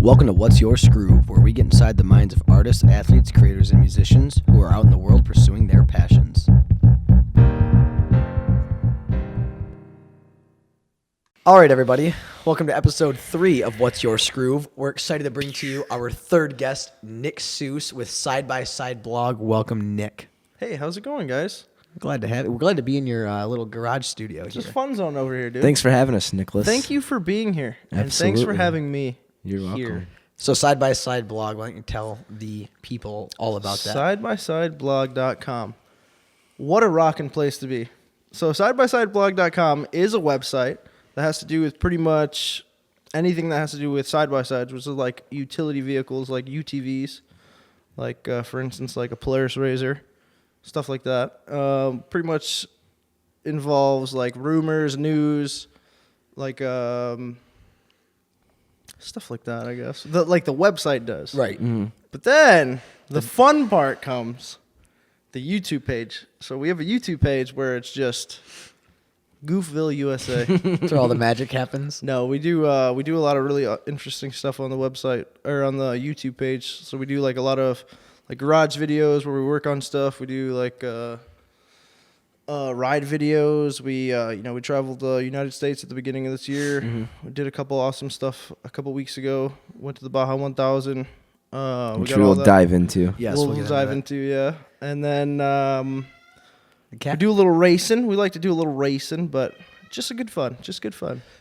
Welcome to What's Your Skroove, where we get inside the minds of artists, athletes, creators, and musicians who are out in the world pursuing their passions. All right, everybody. Welcome to episode 3 of What's Your Skroove. We're excited to bring to you our third guest, Nick Sous with Side by Side Blog. Welcome, Nick. Hey, how's it going, guys? Glad to have you. We're glad to be in your little garage studio It's here. just fun zone over here, dude. Thanks for having us, Nicholas. Thank you for being here. And thanks for Absolutely. having me. You're welcome. Here. So Side by Side Blog, why don't you tell the people all about that? Sidebysideblog.com. What a rockin' place to be. So sidebysideblog.com is a website that has to do with pretty much anything that has to do with side-by-sides, which is like utility vehicles, like UTVs, like, for instance, like a Polaris Razor, stuff like that. Pretty much involves like rumors, news, like stuff like that, I guess. Like the website does. Right. Mm-hmm. But then the fun part comes, the YouTube page. So we have a YouTube page where it's just Goofville, USA. That's where all the magic happens. No, we do a lot of really interesting stuff on the website or on the YouTube page. So we do like a lot of like garage videos where we work on stuff. We do like ride videos. We we traveled the United States at the beginning of this year. Mm-hmm. We did a couple awesome stuff a couple weeks ago. Went to the Baja 1000. Which we'll dive into. Yes, we'll get dive that. into, yeah. And then Okay. we do a little racing. We like to do a little racing, but just good fun.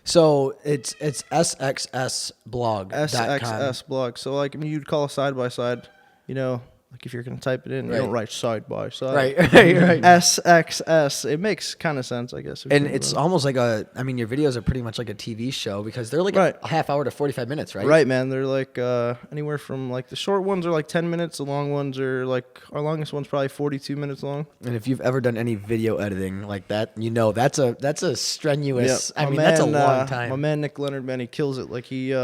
So it's sxsblog.com. SXS blog. So like, I mean, you'd call a side by side, like if you're gonna type it in, you don't Right. write side by side. Right. SXS. It makes kind of sense, I guess. if And you think it's about almost like your videos are pretty much like a TV show because they're like Right. a half hour to 45 minutes, it. right? Right, man. They're like anywhere from like the short ones are like 10 minutes. The long ones are like our longest one's probably 42 minutes long. And if you've ever done any video editing like that, that's a strenuous. Yeah. That's a long time. My man Nick Leonard, man, he kills it. Like he,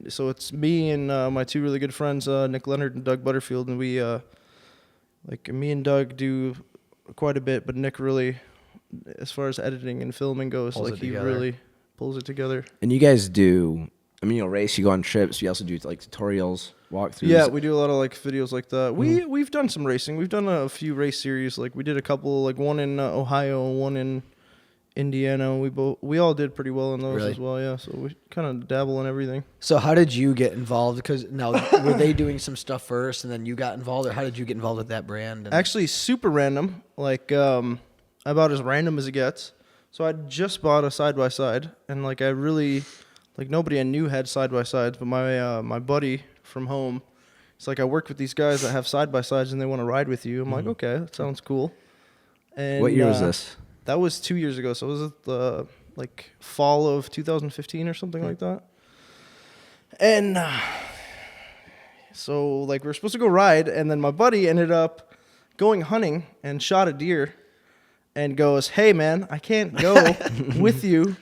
so it's me and my two really good friends, Nick Leonard and Doug Butterfield, and we, like me and Doug do quite a bit, but Nick really, as far as editing and filming goes, Pulls like it he together. really pulls it together. And you guys do, race, you go on trips. You also do like tutorials, walkthroughs. Yeah, we do a lot of like videos like that. We've done some racing. We've done a few race series. Like we did a couple, like one in Ohio and one in Indiana. We all did pretty well in those Really? as well. Yeah, so we kind of dabble in everything. So how did you get involved? Because now were they doing some stuff first and then you got involved, or how did you get involved with that brand? And Actually, super random. Like about as random as it gets. So I just bought a side by side, and like I really, like nobody I knew had side by sides, but my buddy from home, it's like I work with these guys that have side by sides and they want to ride with you. I'm like, okay, that sounds cool. And What year was this? That was 2 years ago. So it was the like fall of 2015 or something like that. And so like we were supposed to go ride, and then my buddy ended up going hunting and shot a deer, and goes, "Hey man, I can't go with you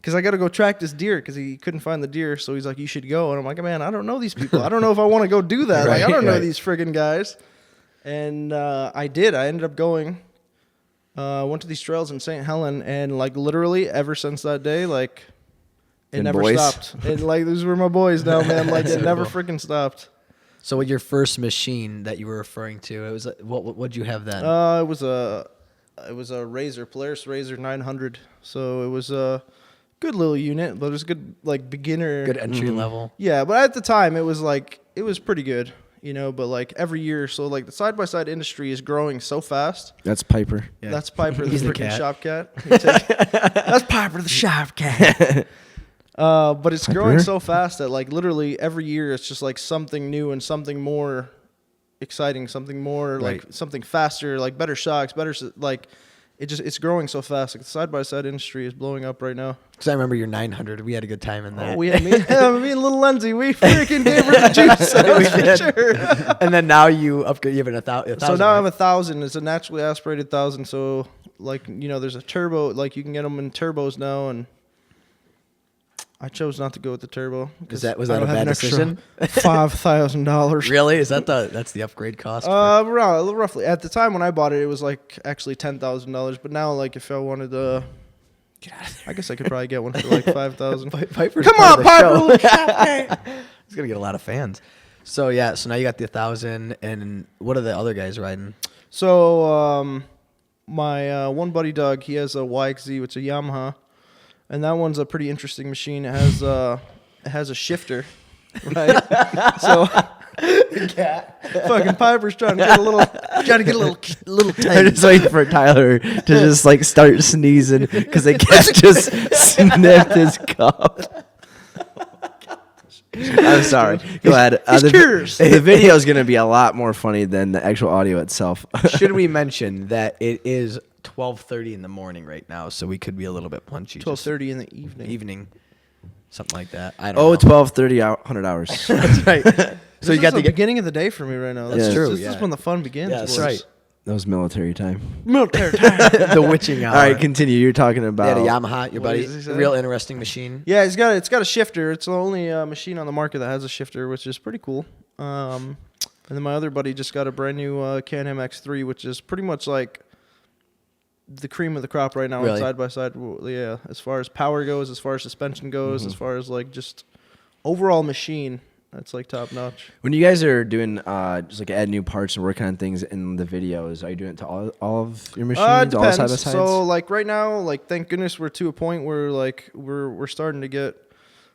because I got to go track this deer," because he couldn't find the deer. So he's like, "You should go." And I'm like, "Man, I don't know these people. I don't know if I want to go do that. Like I don't know these friggin' guys." And I did. I ended up going. Went to these trails in St. Helen, and like literally ever since that day, like it Good never boys. stopped. And like those were my boys now, man. Like it never freaking stopped. so with your first machine that you were referring to, it was what'd you have then? It was a Razor, Polaris Razor 900. So it was a good little unit, but it was good like beginner. Good entry level. Yeah, but at the time it was pretty good. But like every year, so like the side-by-side industry is growing so fast. That's Piper. Yeah. That's Piper, the He's the freaking cat. shop cat. That's Piper, the shop cat. But it's growing so fast that like literally every year it's just like something new and something more exciting, something more like something faster, like better shocks, like it's growing so fast. Like the side-by-side industry is blowing up right now. Because I remember your 900. We had a good time in that. Oh, me and little Lindsay, we freaking gave her the juice. That's for sure. And then now you upgrade. You have a 1,000. So now I'm 1,000. It's a naturally aspirated 1,000. So like there's a turbo. Like you can get them in turbos now, and I chose not to go with the turbo. Was that a bad decision? $5,000. Really? That's the upgrade cost? Roughly. At the time when I bought it, it was like actually $10,000. But now, like if I wanted to Get out of there. I guess I could probably get one for like $5,000. Piper's Come part on, of the Piper! show. Little shop cat. He's gonna get a lot of fans. So yeah, so now you got the 1,000, and what are the other guys riding? So my one buddy Doug, he has a YXZ, which is a Yamaha, and that one's a pretty interesting machine. It has a shifter, right? So fucking Piper's trying to get a little I'm tiny. just waiting for Tyler to just like start sneezing because the cat just sniffed his cup. I'm sorry. Go ahead. The video is going to be a lot more funny than the actual audio itself. Should we mention that it is 12:30 in the morning right now, so we could be a little bit punchy. 12:30 in the evening. Evening, something like that. I don't know. 12:30, 100 hours. That's right. So you got the the beginning of the day for me right now. That's true. This is when the fun begins. Yeah, that's boys. right. That was military time. Military time. the witching hour. All right, continue. You're talking about Yeah, the Yamaha, your What buddy. does he say? Real interesting machine. Yeah, it's got a shifter. It's the only machine on the market that has a shifter, which is pretty cool. And then my other buddy just got a brand new Can-Am X3, which is pretty much like the cream of the crop right now. Really? Side by side. Yeah, as far as power goes, as far as suspension goes, as far as like just overall machine, that's like top notch. when you guys are doing just like add new parts and working on things in the videos. Are you doing it to all of your machines, It all the depends. side by sides? So like right now, like thank goodness we're to a point where like we're starting to get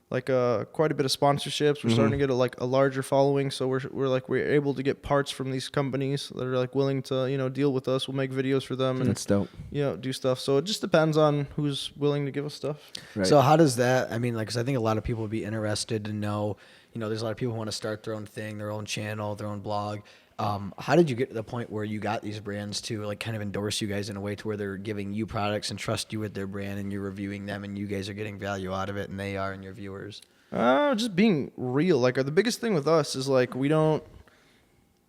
like quite a bit of sponsorships. We're starting to get a larger following. So we're able to get parts from these companies that are like willing to deal with us. We'll make videos for them and That's dope. do stuff. So it just depends on who's willing to give us stuff. Right. So how does that? I mean, like, 'cause I think a lot of people would be interested to know. There's a lot of people who want to start their own thing, their own channel, their own blog. How did you get to the point where you got these brands to like kind of endorse you guys in a way to where they're giving you products and trust you with their brand, and you're reviewing them, and you guys are getting value out of it, and they are, and your viewers? Just being real. Like the biggest thing with us is like we don't.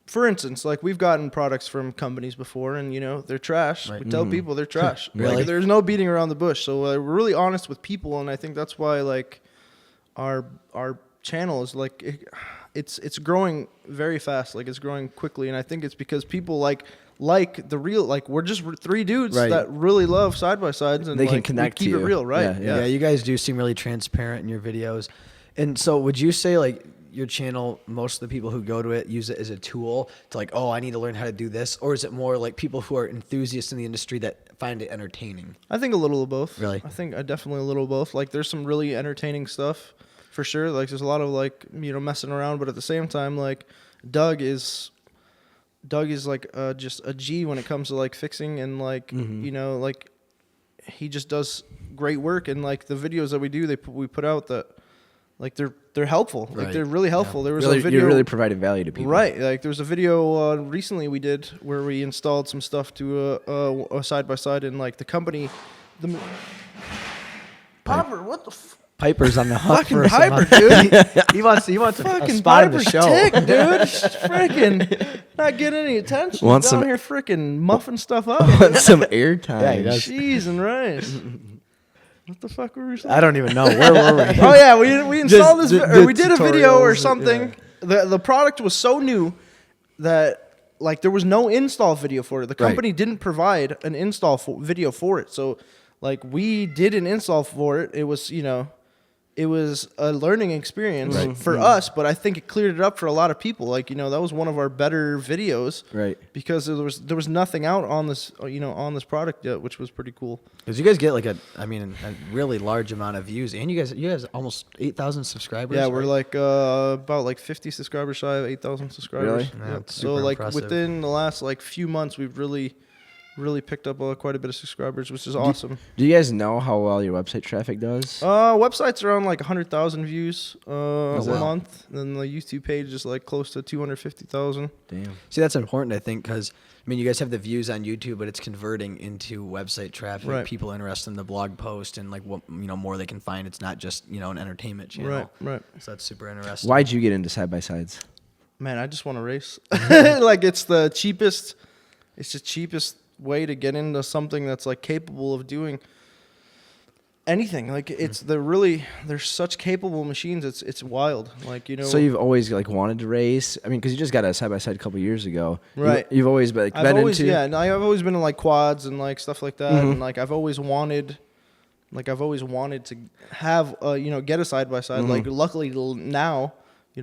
For instance, like we've gotten products from companies before, and they're trash. Right. We tell people they're trash. Really? Like, there's no beating around the bush. So we're really honest with people, and I think that's why like our channel is like it's growing very fast. Like it's growing quickly, and I think it's because people like the real. Like we're just three dudes Right. that really love side by sides, and They can like, connect we keep to it you. real, right? Yeah, Yeah, you guys do seem really transparent in your videos. And so would you say like your channel, most of the people who go to it use it as a tool to like, oh, I need to learn how to do this? Or is it more like people who are enthusiasts in the industry that find it entertaining? I think a little of both. Really? I think definitely a little of both. Like there's some really entertaining stuff for sure. Like there's a lot of like, messing around, but at the same time, like Doug is like just a G when it comes to like fixing and like, like he just does great work. And like the videos that we do, we put out that like they're helpful. Right. Like they're really helpful. Yeah. There was Really, a video. you're really providing value to people. Right, like there was a video recently we did where we installed some stuff to a side by side, and like the company, Piper, what the Piper's on the hunt fucking for Piper, some, dude? he wants a Fucking spot in the Piper's show. tick, dude. Freaking not getting any attention. Want He's some- down here freaking muffing stuff up. Some airtime. Yeah, he does. Cheese and rice. What the fuck were we saying? I don't even know. Where were we? Oh yeah, we installed this, the or we did a video or tutorials, something. The product was so new that like there was no install video for it. The Right. company didn't provide an install video for it. So like we did an install for it. It was it was a learning experience for us, but I think it cleared it up for a lot of people. Like that was one of our better videos, Right. Because there was nothing out on this on this product yet, which was pretty cool. Because you guys get like a really large amount of views, and you guys almost 8,000 subscribers. Yeah, we're right? like about like 50 subscribers shy of 8,000 subscribers. Really? Yeah, Yep. it's So super like impressive. within the last like few months, we've really picked up quite a bit of subscribers, which is awesome. Do you guys know how well your website traffic does? Website's around like 100,000 views a wow. month. And then the YouTube page is like close to 250,000. Damn. See, that's important, I think, because you guys have the views on YouTube, but it's converting into website traffic. Right. People interested in the blog post and like what more they can find. It's not just an entertainment channel. Right. So that's super interesting. Why'd you get into side by sides? Man, I just want to race. Like it's the cheapest way to get into something that's like capable of doing anything. Like they're such capable machines. It's wild. Like So you've always like wanted to race? I mean, because you just got a side by side a couple years ago, Right. You've always been, I've always into. and I've always been in like quads and like stuff like that, and like I've always wanted to have get a side by side. Like luckily now,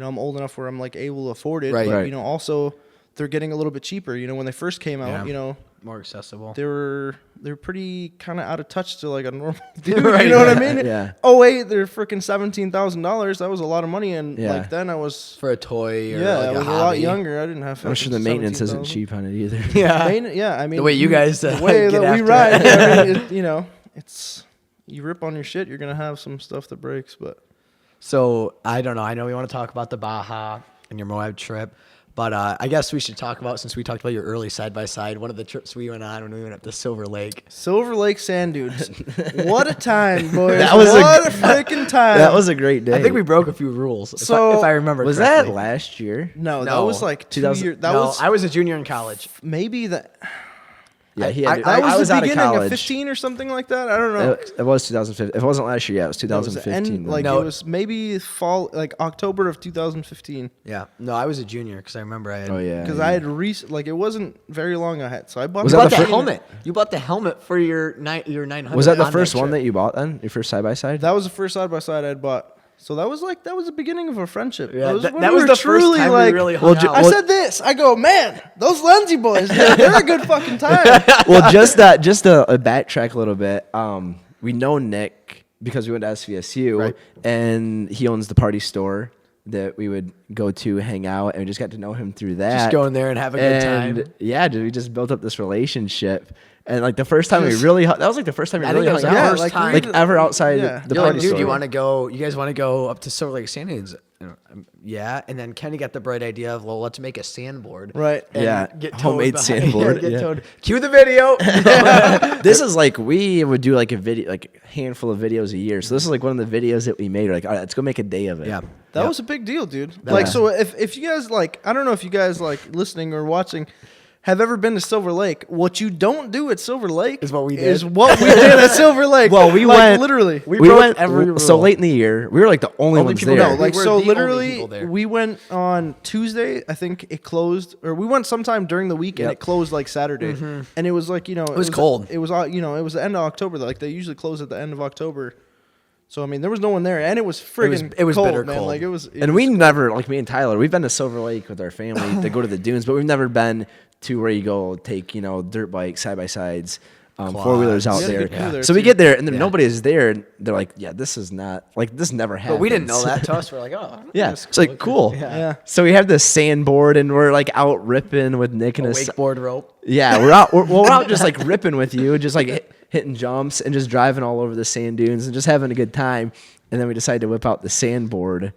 I'm old enough where I'm like able to afford it. Right. But, Right. also they're getting a little bit cheaper. When they first came out, Yeah. More accessible. they're pretty kind of out of touch to like a normal dude. Right. You know what I mean? Yeah. Oh wait, they're freaking $17,000. That was a lot of money, and Yeah. like then I was For a toy or yeah, like I a was a lot hobby. younger. I didn't have. I'm sure the fucking maintenance isn't 17,000. cheap on it either. Yeah. Yeah, I mean The way you guys the way get that we after ride. it. I mean, it's you rip on your shit, you're gonna have some stuff that breaks, but. So I don't know. I know we want to talk about the Baja and your MOAB trip, but I guess we should talk about, since we talked about your early side by side, one of the trips we went on when we went up to Silver Lake. Silver Lake Sand Dunes. What a time, boys. That was what a freaking time. That was a great day. I think we broke a few rules, So- if I remember was correctly. that last year? No, that No. was like 2 2000 years. That No, was I was a junior in college. maybe that. Yeah, he I- had. That was, I was the out of beginning of college. 15 or something like that. I don't know. It was 2015. If it wasn't last year, yeah, it was It was the 2015. end, like No. it was maybe fall, like October of 2015. Yeah. No, I was a junior because I remember I had. oh yeah, Because yeah. I had like it wasn't very long I had, so I bought. Was You that bought the the fir- helmet. You bought the helmet for your 900. Was that the on first one trip. that you bought then? Your first side by side? That was the first side by side I'd bought. So that was the beginning of a friendship. Yeah, that was, that when that we was were the first truly time like. we really hung Well, out. ju- I well- said this. I go, man, those Lindsay boys, they're a good fucking time. Well, just to backtrack a little bit. We know Nick because we went to SVSU, Right. and he owns the party store that we would go to hang out, and we just got to know him through that. Just go in there and have a good And, time. Yeah, dude, we just built up this relationship. And like the first time we really, that was like the first time we I really think that hung was the out. first like, time. Like ever outside Yeah. the You're party like, dude, store. you want to go? You guys want to go up to Silver Lake Sand Dunes? Yeah. And then Kenny got the bright idea of, well, let's make a sandboard. Right. And Yeah, Get towed homemade behind- sandboard, Get yeah. towed. Cue the video. This is like we would do like a video, like a handful of videos a year. So this is like one of the videos that we made. We're like, all right, let's go make a day of it. Yeah. That Yep. was a big deal, dude. Yeah. Like, so if you guys like, I don't know if you guys like listening or watching have ever been to Silver Lake. What you don't do at Silver Lake Is what we did. Is what we did at Silver Lake. Well, we like, went literally. We We broke went every so rule. late in the year. We were like the only Only ones people there. No, like We were so the only literally people there. we went on Tuesday, I think it closed, or we went sometime during the week and Yep. it closed like Saturday. And it was like, it was cold. It was it was the end of October. Like they usually close at the end of October. So I mean there was no one there and it was friggin' it was cold, bitter man. cold. Like it was And we never, like me and Tyler, we've been to Silver Lake with our family to go to the dunes, but we've never been to where you go take, dirt bikes, side by sides, four wheelers out We had a there. good crew there, So we too. get there and then Yeah. nobody is there. And they're like, yeah, this is not, like, this never happens. But we didn't know that. To us, we're like, oh. Yeah. that's It's like, cool. Yeah. So we have this sandboard and we're like out ripping with Nick and A his. wakeboard rope. Yeah, we're out. We're out just like ripping with you, just like hitting jumps and just driving all over the sand dunes and just having a good time. And then we decided to whip out the sandboard.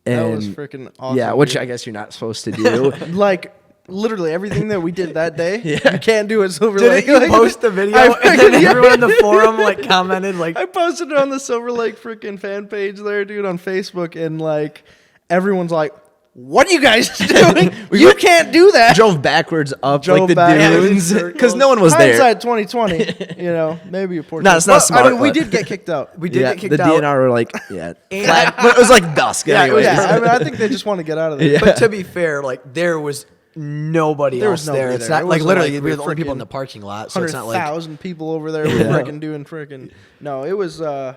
And That was freaking awesome. yeah, which dude. I guess you're not supposed to do. like literally everything that we did that day, you can't do at Silver Didn't Lake. you Like, post the video I and then freaking- everyone in the forum like commented like, I posted it on the Silver Lake freaking fan page there, dude, on Facebook, and like everyone's like, "What are you guys doing? You can't do that." Drove backwards up Drove like the backwards. dunes because no one was there. Hindsight 2020, maybe a poor. No, it's not I smart, mean, we but- did get kicked out. we did Yeah, get kicked the out. DNR were like, yeah, flag, but it was like dusk. Yeah, it was anyways. just- I mean, I think they just want to get out of there. Yeah. But to be fair, like there was nobody There else was nobody there. It's there. not It like wasn't literally like we were we the only people in freaking the parking lot, so it's not like 100,000 people over there were freaking doing freaking. No, it was. we that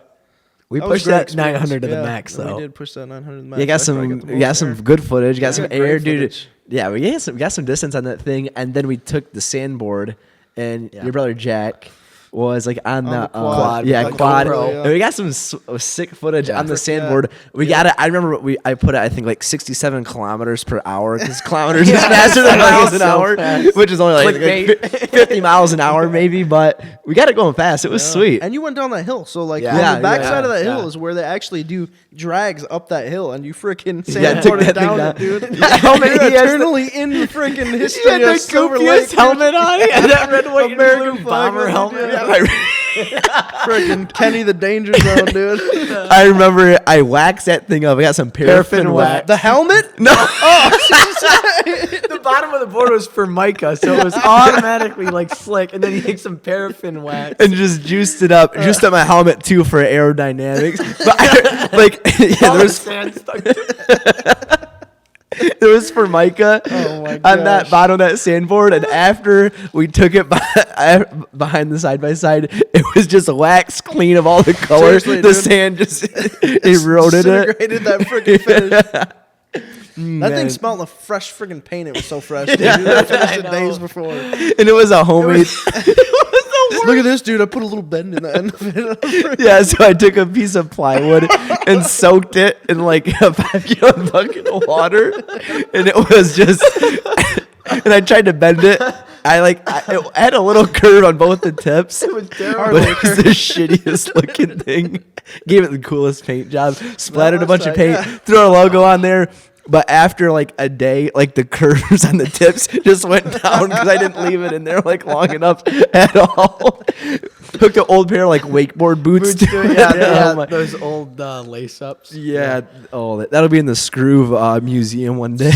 was pushed a great that experience. 900 to the Yeah, max though. We did push that 900 to the max. You got That's where I some, the you most got some air. good footage. Got some great air, dude. footage. Yeah, we got some distance on that thing, and then we took the sandboard, and Yeah. your brother Jack was like on On the the quad, yeah, like quad, GoPro. and we got some sick footage on the Yeah. sandboard. We got it. I remember I put it. I think like 67 kilometers per hour because kilometers is faster than miles an so hour, fast. which is only like Clickbait. 50 miles an hour maybe. But we got it going fast. It was sweet. And you went down that hill, so like Yeah. on Yeah, the backside yeah, of that yeah. hill is where they actually do drags up that hill, and you freaking Yeah, took sandboarded that thing down down. it, dude. helmet, You're he has the- eternally in the freaking He history had the of Silver Lake. goofiest helmet on. He had that red, white, and American blue flag bomber on it, helmet. dude. Freaking Kenny the Danger Zone, dude. I remember I waxed that thing up. I got some paraffin Paraffin wax. wax. The helmet? No. The bottom of the board was Formica, so it was automatically like slick, and then he takes some paraffin wax. And just juiced it up. Juiced up my helmet too for aerodynamics. But All there the was sand stuck to it. there was Formica Oh my on that gosh. bottom of that sandboard, and after we took it behind the side by side, it was just wax clean of all the colors. Seriously, The dude. sand just eroded it. Disintegrated that freaking finish. That thing smelled like fresh friggin' paint. It was so fresh, dude. I finished it days before. And it was a homemade. Look at this, dude. I put a little bend in the end of it. Yeah, so I took a piece of plywood and soaked it in like a 5-gallon bucket of water, and it was just. And I tried to bend it. It had a little curve on both the tips. It was terrible. But it was the shittiest looking thing. Gave it the coolest paint job. Splattered a bunch of paint. Threw our logo on there. But after like a day, like the curves on the tips just went down because I didn't leave it in there like long enough at all. Hooked an old pair of like wakeboard boots to it. Yeah, those old lace ups. Yeah. Oh, that'll be in the Skroove museum one day.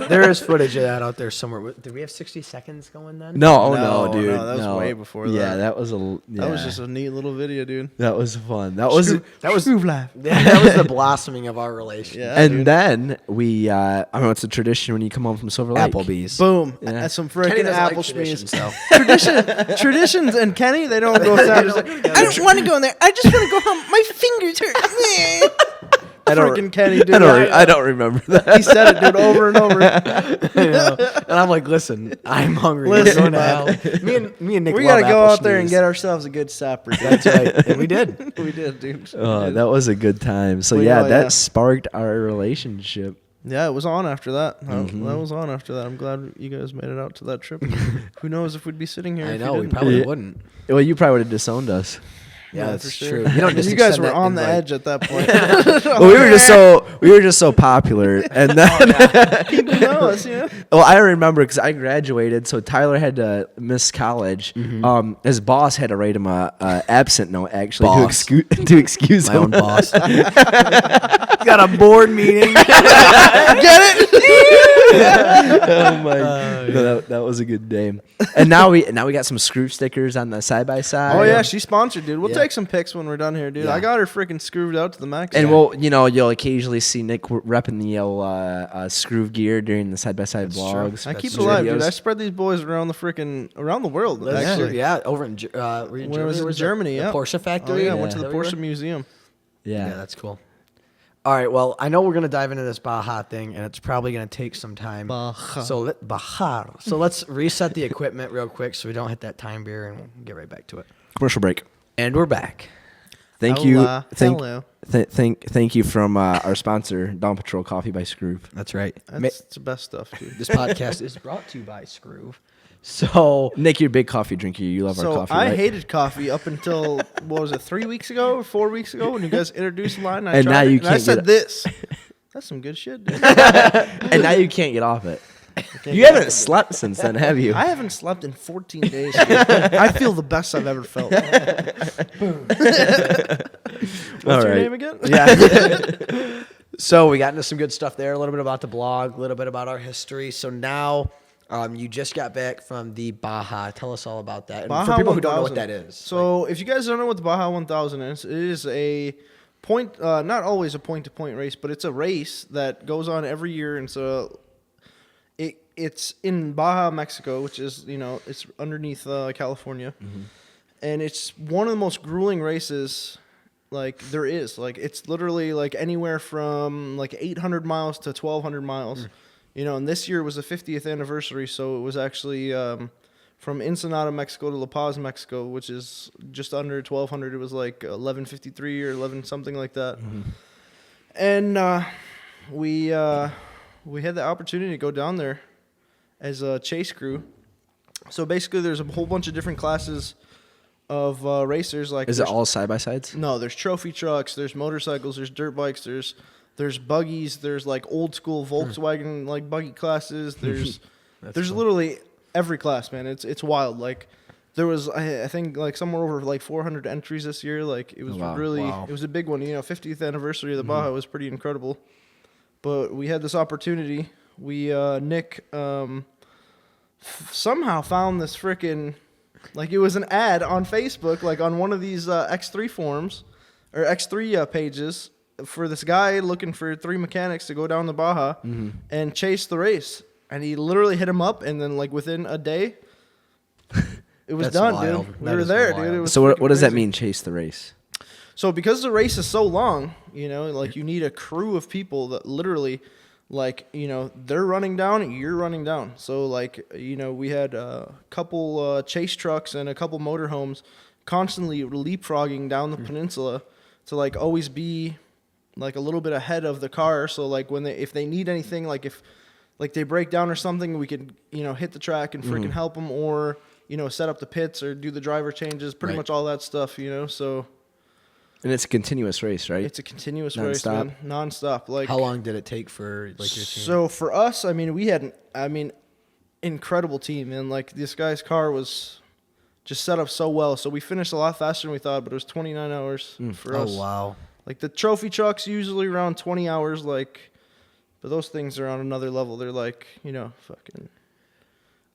There is footage of that out there somewhere. Did we have 60 seconds going then? No, dude. No, that was way before that. Yeah, that was That was just a neat little video, dude. That was fun. That was Skroove life. That was the blossoming of our relationship. Yeah, and dude. then we, I don't know, it's a tradition when you come home from Silver Lake. Applebee's. Boom. Yeah. That's some Kenny freaking doesn't like apple traditions, schmees. Traditions and Kenny, they don't go down. I don't want to go in there. I just want to go home. My fingers hurt. Freaking Kenny, dude. I don't remember that. He said it, dude, over and over. I know. And I'm like, listen, I'm hungry. Listen, We're going to hell. Me and Nick We love gotta go apple out there and schmees. get ourselves a good supper. Dude. That's right. And we did. We did, dude. That was a good time. So Well, yeah, yeah, that yeah. sparked our relationship. Yeah, it was on after that. That was on after that. I'm glad you guys made it out to that trip. Who knows if we'd be sitting here? I if know. you We didn't. probably Yeah. wouldn't. Well, you probably would have disowned us. Yeah, that's for sure. true. You don't just You guys extend were that on the invite. edge at that point. Well, we were just so popular, and then People know us, you know. well, I remember because I graduated, so Tyler had to miss college. His boss had to write him a absent note actually Boss. to excuse My him. own boss. Got a board meeting. Get it? Oh my! No, that was a good day. And now we got some Skroove stickers on the side by side. Oh yeah, she's sponsored, dude. We'll Yeah. take some pics when we're done here, dude. Yeah. I got her freaking screwed out to the max. And you'll occasionally see Nick repping the Skroove gear during the side by side vlogs. I keep it That's alive, videos. dude. I spread these boys around the world. Yeah, Actually, over in were you in when I was in Where's Germany, the yeah. Porsche Oh factory. yeah, I went to Is the that where you Porsche were? museum. Yeah, that's cool. All right, well, I know we're gonna dive into this Baja thing, and it's probably gonna take some time. Baja. Baja. So let's reset the equipment real quick, so we don't hit that time beer, and we'll get right back to it. Commercial break. And we're back. Thank Hola. you. Hello. Thank you from our sponsor, Dawn Patrol Coffee by Skroove. That's right. That's the best stuff, dude. This podcast is brought to you by Skroove. So Nick, you're a big coffee drinker. You love our So coffee, I right? hated coffee up until what was it, 3 weeks ago or 4 weeks ago when you guys introduced the line. And tried now it, you and I can't said get this. That's some good shit, dude. And now you can't get off it. You haven't slept since then, have you? I haven't slept in 14 days. Dude. I feel the best I've ever felt. What's All your right. name again? yeah. So we got into some good stuff there. A little bit about the blog, a little bit about our history. So now you just got back from the Baja. Tell us all about that. And Baja for people who don't know 1000. what that is. So if you guys don't know what the Baja 1000 is, it is a point, not always a point-to-point race, but it's a race that goes on every year. And so it's in Baja, Mexico, which is, it's underneath California. Mm-hmm. And it's one of the most grueling races like there is. Like it's literally like anywhere from like 800 miles to 1,200 miles. And this year was the 50th anniversary, so it was actually from Ensenada, Mexico to La Paz, Mexico, which is just under 1,200. It was like 1153 or 11 something like that. Mm-hmm. And we had the opportunity to go down there as a chase crew. So basically, there's a whole bunch of different classes of racers. Like, Is it all side by sides? No, there's trophy trucks, there's motorcycles, there's dirt bikes, there's buggies, there's like old school Volkswagen like buggy classes. There's literally every class, man. It's wild. Like there was I think like somewhere over like 400 entries this year. Like it was it was a big one. 50th anniversary of the Baja was pretty incredible. But we had this opportunity. We Nick somehow found this freaking, like it was an ad on Facebook, like on one of these X3 forums or X3 pages for this guy looking for 3 mechanics to go down the Baja and chase the race. And he literally hit him up, and then like within a day, it was That's done, wild. dude. We That were is there, wild. dude. It was So what does that crazy. mean, chase the race? So because the race is so long, like you need a crew of people that literally, like, you know, they're running down, you're running down. So, like, you know, we had a couple chase trucks and a couple motorhomes constantly leapfrogging down the peninsula to, like, always be, like, a little bit ahead of the car. So, like, if they need anything, like, if, like, they break down or something, we could, you know, hit the track and freaking help them, or, you know, set up the pits or do the driver changes, pretty much all that stuff, you know, so. And it's a continuous race, right? It's a continuous race, man. Non-stop. Like, how long did it take for like your team? So for us, I mean, we had incredible team, and like this guy's car was just set up so well. So we finished a lot faster than we thought, but it was 29 hours for us. Oh wow! Like the trophy trucks usually around 20 hours, like, but those things are on another level. They're like, you know, fucking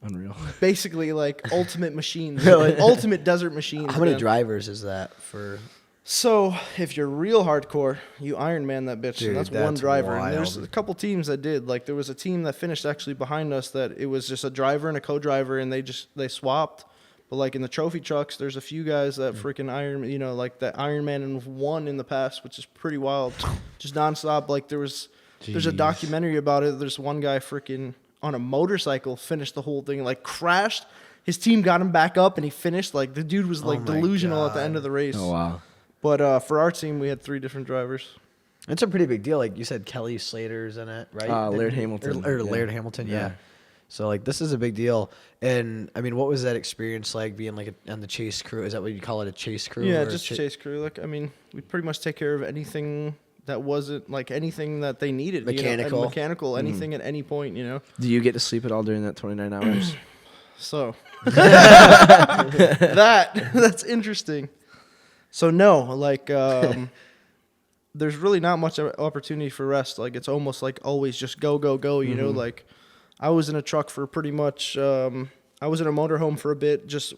Unreal. basically like ultimate machines, like ultimate desert machines. How many man. drivers is that for? So if you're real hardcore, you Iron Man that bitch, Dude, and that's one that's driver. And wild. there's a couple teams that did. Like there was a team that finished actually behind us that it was just a driver and a co-driver, and they swapped. But like in the trophy trucks, there's a few guys that freaking Iron, you know, like that Iron Man and won in the past, which is pretty wild, just nonstop. Like there's a documentary about it. There's one guy freaking on a motorcycle finished the whole thing, like crashed. His team got him back up, and he finished. Like the dude was like my delusional at the God. end of the race. Oh, wow. But for our team, we had 3 different drivers. It's a pretty big deal. Like you said, Kelly Slater's in it, right? Laird Hamilton. Or Yeah. Laird Hamilton, yeah. So like this is a big deal. And I mean, what was that experience like being like on the chase crew? Is that what you call it, a chase crew? Yeah, or just chase crew. Like, I mean, we pretty much take care of anything that wasn't like anything that they needed. Mechanical. You know, mechanical, anything at any point, you know. Do you get to sleep at all during that 29 hours? So that's interesting. So no, like there's really not much opportunity for rest. Like it's almost like always just go go go. You know, like I was in a truck for pretty much. I was in a motorhome for a bit, just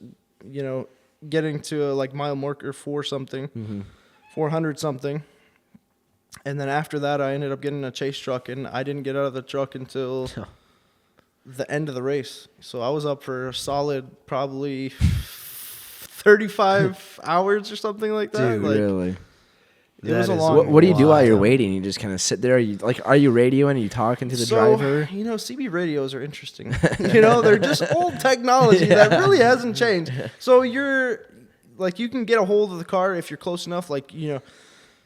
you know, getting to like mile marker 4 something, 400 something. And then after that, I ended up getting a chase truck, and I didn't get out of the truck until the end of the race. So I was up for a solid probably 35 hours or something like that. Dude, like, Really? It was a That is long. What do you do while you're wild. waiting? You just kind of sit there? Are you radioing? Are you talking to the driver? You know, CB radios are interesting. You know, they're just old technology that really hasn't changed. So you're like, you can get a hold of the car if you're close enough. Like, you know,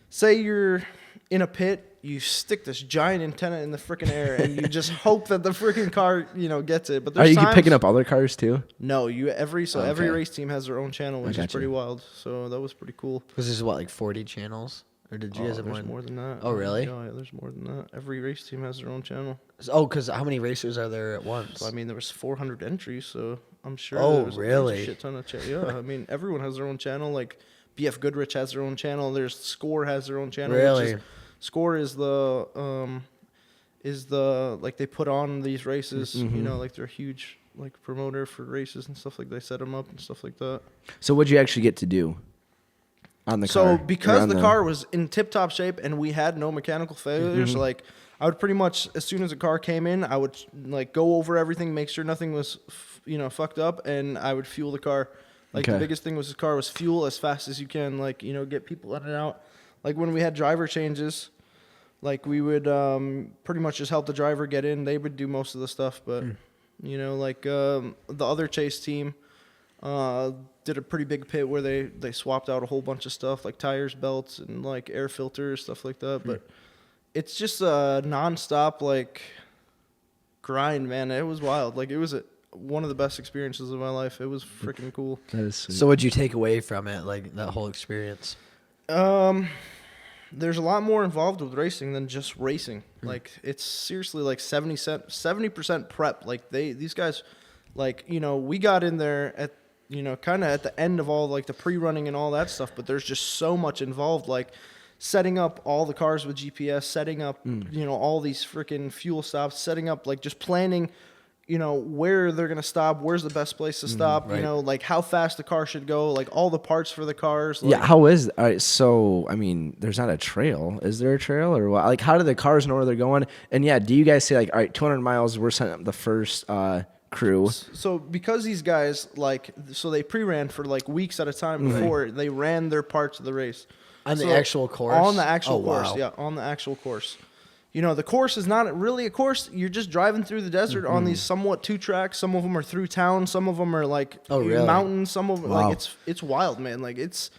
say you're in a pit, you stick this giant antenna in the freaking air, and you just hope that the freaking car, you know, gets it. But Are there's you picking up other cars too? No, every Okay. race team has their own channel, which is gotcha. pretty wild. So that was pretty cool. Was this what, like 40 channels? Or did you guys have There's one? more than that. Oh, really? Yeah, there's more than that. Every race team has their own channel. Oh, because how many racers are there at once? So, I mean, there was 400 entries, so I'm sure. Oh, there was really? A shit ton of yeah, I mean, everyone has their own channel. Like BF Goodrich has their own channel. There's Score has their own channel. Really? Score is the like they put on these races. You know, like they're a huge like promoter for races and stuff. Like they set them up and stuff like that. So what'd you actually get to do on the car? So Or because on the car was in tip-top shape and we had no mechanical failures, like I would pretty much, as soon as a car came in, I would like go over everything, make sure nothing was, fucked up, and I would fuel the car. Like the Okay. biggest thing was the car was fuel as fast as you can, like, you know, get people in and out. Like when we had driver changes, like we would pretty much just help the driver get in. They would do most of the stuff, but you know, like the other chase team did a pretty big pit where they swapped out a whole bunch of stuff like tires, belts, and like air filters, stuff like that. But it's just a nonstop like grind, man. It was wild. Like it was one of the best experiences of my life. It was freaking cool. That is sweet. So what'd you take away from it, like that whole experience? There's a lot more involved with racing than just racing. Like it's seriously like 70% prep. Like these guys, like, you know, we got in there at, you know, kind of at the end of all like the pre-running and all that stuff, but there's just so much involved, like setting up all the cars with GPS, setting up, you know, all these freaking fuel stops, setting up like just planning, you know, where they're going to stop, where's the best place to stop, right. you know, like how fast the car should go, like all the parts for the cars. Like, Yeah, how is all right, so I mean, there's not a trail. Is there a trail or what? Like how do the cars know where they're going? And yeah, do you guys say like, all right, 200 miles, we're setting up the first crew? So because these guys like, so they pre-ran for like weeks at a time before they ran their parts of the race. On the So, actual course? On the actual Oh, course, wow. yeah, on the actual course. the course is not really a course. You're just driving through the desert on these somewhat 2 tracks. Some of them are through town. Some of them are like mountains. Some of them, like it's wild, man. Like it's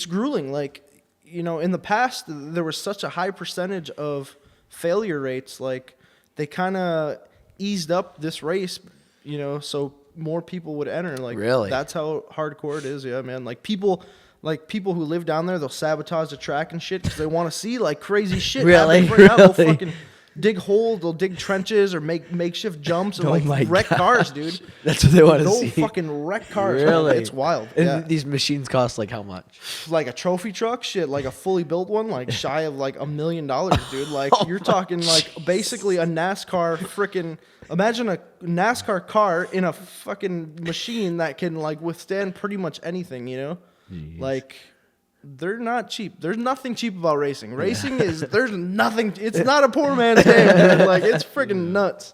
grueling. Like, in the past, there was such a high percentage of failure rates. Like they kind of eased up this race, so more people would enter. Like, really, that's how hardcore it is. Yeah, man. Like people who live down there, they'll sabotage the track and shit because they want to see like crazy shit. Really? They'll fucking dig holes, they'll dig trenches or make makeshift jumps and wreck cars, dude. That's what they want to see. They'll fucking wreck cars. Really? Man. It's wild. And these machines cost like how much? Like a trophy truck, shit, like a fully built one, like shy of like $1 million, dude. Like you're talking like basically a NASCAR freaking. Imagine a NASCAR car in a fucking machine that can like withstand pretty much anything, Jeez. Like. They're not cheap. There's nothing cheap about racing. Racing there's nothing. It's not a poor man's game, man. Like, it's freaking nuts.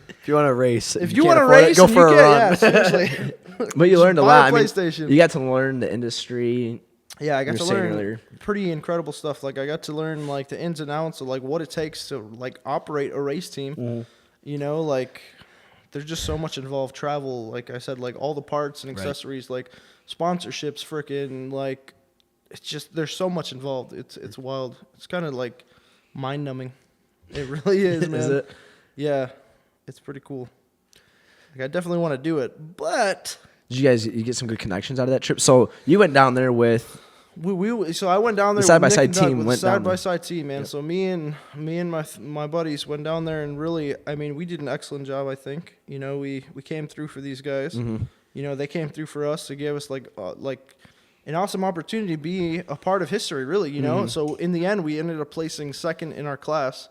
If you want to race, go for a run. Yeah, seriously. But you learned a lot. PlayStation. You got to learn the industry. Yeah, I got to learn pretty incredible stuff. Like, I got to learn like the ins and outs of like what it takes to like operate a race team. Like there's just so much involved. Travel, like I said, like all the parts and accessories, like sponsorships, freaking like. It's just there's so much involved. It's wild. It's kind of like mind numbing. It really is, man. Is it? Yeah, it's pretty cool. Like I definitely want to do it, but Did you get some good connections out of that trip? So you went down there with so I went down there. The side-by-side team went down there. Side-by-side team, man. Yep. So me and my buddies went down there and really, I mean, we did an excellent job. I think we came through for these guys. They came through for us. They gave us like an awesome opportunity to be a part of history, really, So in the end, we ended up placing second in our class.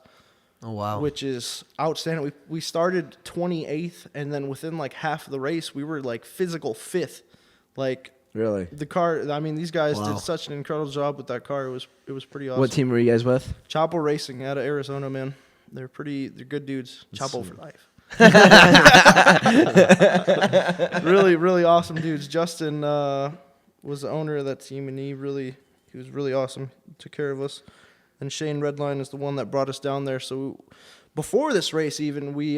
Oh, wow. Which is outstanding. We started 28th, and then within like half of the race, we were like physical 5th. Like, really? The car, I mean, these guys did such an incredible job with that car. It was pretty awesome. What team were you guys with? Chapo Racing out of Arizona, man. They're good dudes. Chapo for life. Really, really awesome dudes. Justin was the owner of that team, and he was really awesome. Took care of us. And Shane Redline is the one that brought us down there. So before this race, even we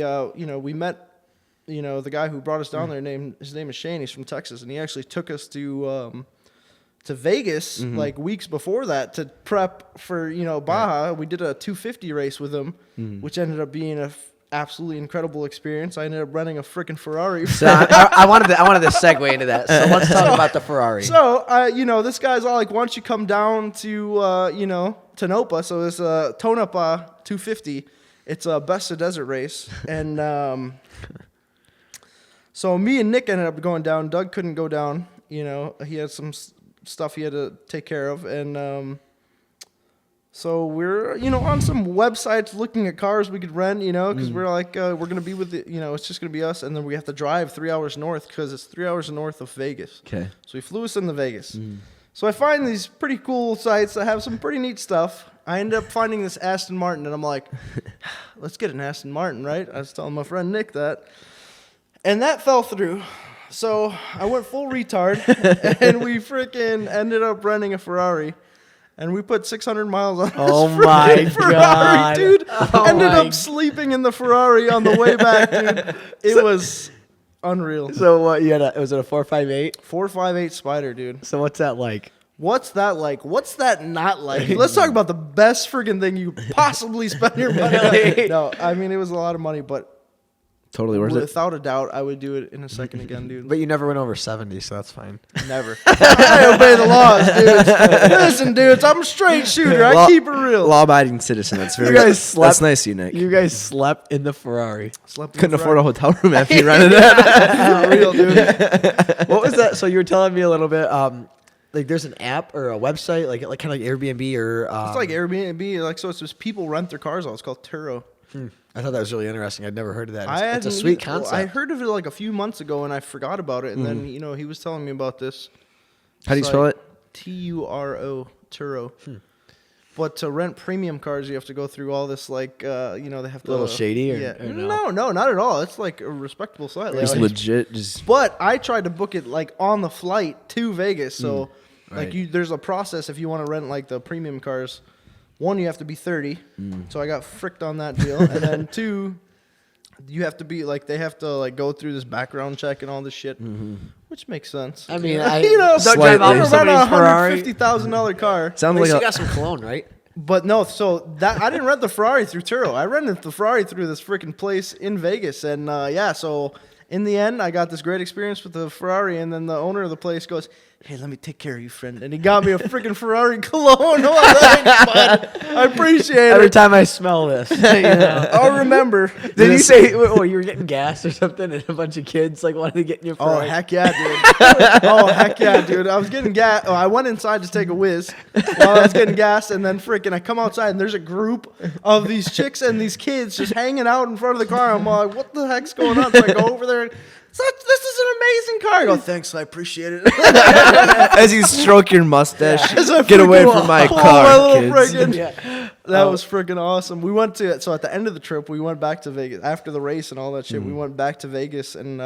met, the guy who brought us down there. His name is Shane. He's from Texas, and he actually took us to Vegas like weeks before that to prep for Baja. Right. We did a 250 race with him, which ended up being a absolutely incredible experience. I ended up renting a freaking Ferrari. So I wanted to segue into that. So let's talk about the Ferrari. So this guy's all like, why don't you come down to Tonopah? So it's a Tonopah 250. It's a best of desert race, and so me and Nick ended up going down. Doug couldn't go down. He had some stuff he had to take care of, and so we're on some websites looking at cars we could rent, because we're like we're gonna be with it's just gonna be us, and then we have to drive 3 hours north because it's 3 hours north of Vegas. Okay. So he flew us into Vegas. So I find these pretty cool sites that have some pretty neat stuff. I ended up finding this Aston Martin, and I'm like, let's get an Aston Martin, right? I was telling my friend Nick that, and that fell through. So I went full retard, and we freaking ended up renting a Ferrari. And we put 600 miles on this Ferrari, dude. Ended up sleeping in the Ferrari on the way back, dude. It was unreal. So what, was it a 458? 458 Spider, dude. So what's that like? What's that like? What's that not like? Let's talk about the best friggin' thing you possibly spend your money on. No, I mean, it was a lot of money, but totally worth it. Without a doubt, I would do it in a second again, dude. But you never went over 70, so that's fine. Never. I obey the laws, dudes. Listen, dudes, I'm a straight shooter. I keep it real. Law-abiding citizen. That's very. That's nice, you Nick. You guys slept in the Ferrari. Couldn't afford a hotel room after you rented it. For real, dude. What was that? So you were telling me a little bit. Like there's an app or a website, like kind of like Airbnb or. It's like Airbnb, like so. It's just people rent their cars out. It's called Turo. I thought that was really interesting. I'd never heard of that. It's a sweet concept. I heard of it like a few months ago, and I forgot about it. And then he was telling me about this. How do you spell it? Turo, Turo. But to rent premium cars, you have to go through all this they have to. A little shady, or no, not at all. It's like a respectable site. It's legit. But I tried to book it like on the flight to Vegas, so there's a process if you want to rent like the premium cars. one, you have to be 30. So I got fricked on that deal. And then 2, you have to be like, they have to like go through this background check and all this shit, which makes sense. I mean, you know, don't drive Slightly. off run a somebody's Ferrari. $150,000 car. At Sounds least like you a, got some cologne, right? But no, so that I didn't rent the Ferrari through Turo. I rented the Ferrari through this freaking place in Vegas. And yeah, so in the end, I got this great experience with the Ferrari. And then the owner of the place goes, hey, let me take care of you, friend. And he got me a freaking Ferrari cologne. Oh, thanks, bud. I appreciate Every it. time I smell this, you know. I'll remember. Did you say, oh, you were getting gas or something, and a bunch of kids like wanted to get in your Oh, Ferrari? heck yeah, dude. Oh, heck yeah, dude. I was getting gas. Oh, I went inside to take a whiz while I was getting gas, and then freaking I come outside, and there's a group of these chicks and these kids just hanging out in front of the car. I'm like, what the heck's going on? So I go over there. This is an amazing car. I go, thanks, I appreciate it. as you stroke your mustache, As I get away freaking from my pull car, my little kids. friggin- Yeah. That was freaking awesome. We went to, so at the end of the trip, we went back to Vegas. After the race and all that shit, we went back to Vegas and,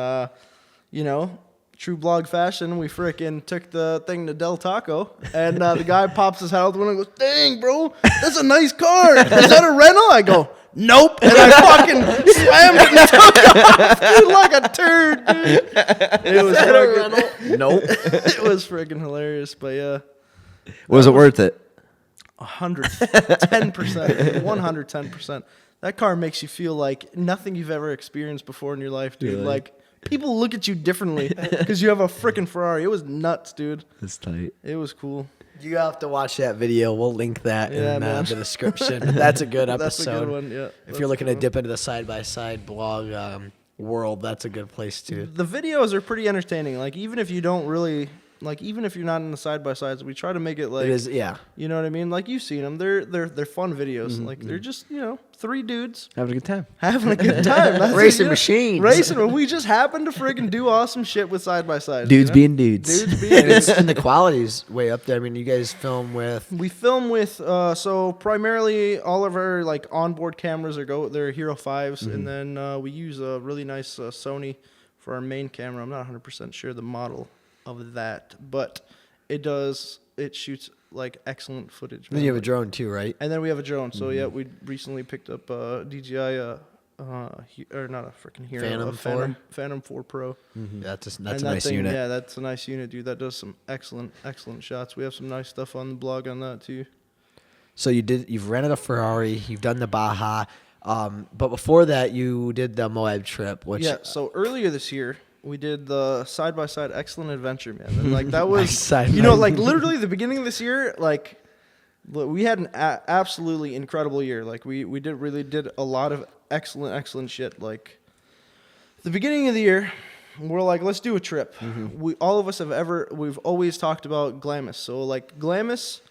you know, true blog fashion, we freaking took the thing to Del Taco. And the guy pops his head out the window and goes, dang, bro, that's a nice car. Is that a rental? I go, nope. And I fucking slammed it and took off, dude, like a turd, dude. It was freaking, Nope. it was freaking hilarious. But yeah. Was it worth it? 110%, 110%. That car makes you feel like nothing you've ever experienced before in your life, dude. Really? Like people look at you differently because you have a freaking Ferrari. It was nuts, dude. That's tight. It was cool. You have to watch that video. We'll link that Yeah, in man. the description. That's a good episode. That's a good one. Yeah. If you're looking to dip into the side-by-side blog world, that's a good place too. The videos are pretty entertaining. Like even if you don't really like, even if you're not in the side by sides, we try to make it like It is, yeah. You know what I mean? Like you've seen them. They're fun videos. Like they're just three dudes Having a good time. having a good time. That's Racing it, machines. Racing. We just happen to friggin' do awesome shit with side by sides. Dudes you know? being dudes. Dudes being And, dudes. and the quality's way up there. I mean, you guys film with We film with so primarily all of our like onboard cameras they're Hero 5s, and then we use a really nice Sony for our main camera. I'm not 100% sure the model of that, but it shoots like excellent footage. Then you have a drone too, right? And then we have a drone. So yeah, we recently picked up DJI or not a freaking Hero, Phantom 4 Pro. That's a And that nice thing, unit. Yeah, that's a nice unit, dude. That does some excellent shots. We have some nice stuff on the blog on that too. So you've rented a Ferrari, you've done the Baja, but before that you did the MOAB Trip, which Yeah, so earlier this year, we did the side-by-side excellent adventure, man. And like that was, Side you know, by- like literally the beginning of this year, like we had an absolutely incredible year. Like we did a lot of excellent shit. Like the beginning of the year, we're like, let's do a trip. We all of us we've always talked about Glamis. So like Glamis